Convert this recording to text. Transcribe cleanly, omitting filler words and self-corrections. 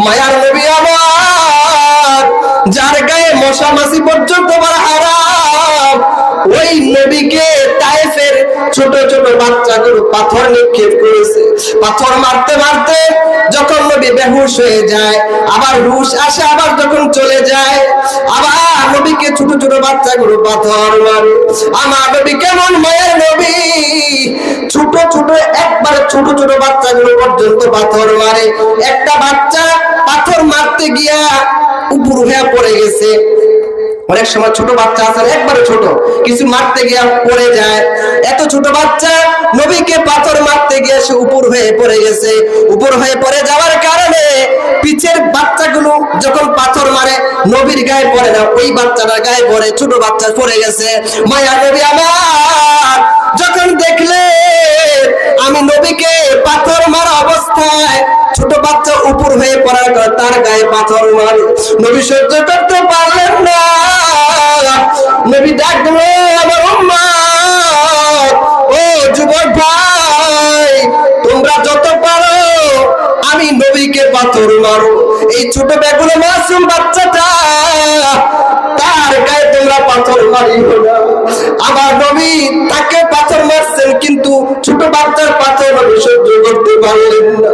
মায়ার নবী আমার, যার গায়ে মশা মাছি পর্যন্ত বড় হারাম, ওই নবীকে তায়েফের ছোট ছোট বাচ্চাগুলো পাথর নিক্ষেপ করেছে। পাথর মারতে মারতে যখন নবী বেহুশ হয়ে যায়, আবার হুশ আসে, আবার যখন চলে যায়, আবার নবীকে ছোট ছোট বাচ্চাগুলো পাথর মারে। আমার নবী কেমন মায়ের নবী, ছোট ছোট একবারে ছোট ছোট বাচ্চাগুলো পর্যন্ত পাথর মারে। একটা বাচ্চা পাথর মারতে গিয়া উপর হয়ে পড়ে গেছে। অনেক সময় ছোট বাচ্চা আছে একবারে ছোট, কিছু মারতে গিয়া পড়ে যায়। এত ছোট বাচ্চা নবীকে পাথর মারতে গিয়ে সে উপর হয়ে পড়ে গেছে। উপর হয়ে পড়ে যাওয়ার কারণে পিছের বাচ্চাগুলো যখন পাথর মারে নবীর গায়ে পড়ে না, ওই বাচ্চাটার গায়ে পড়ে, ছোট বাচ্চা পড়ে গেছে। মায়া নবী আমার যখন দেখলে আমি নবীকে পাথর মারা অবস্থায় ছোট বাচ্চা উপর হয়ে পড়ার পর তার গায়ে পাথর মারে, নবী সহ্য করতে পারলেন না। নবী ডাক দিল, আমার উম্মত, ও যুবক ভাই, তোমরা যত পারো আমি নবীকে পাথর মারো। এই ছোট বেগুলো মাসুম বাচ্চাটা, তার গায়ে তোমরা পাথর মারিও না। আমার নবী তাকে পাথর মারছেন, কিন্তু ছোট বাচ্চার পাথর নবী সহ্য করতে পারলেন না।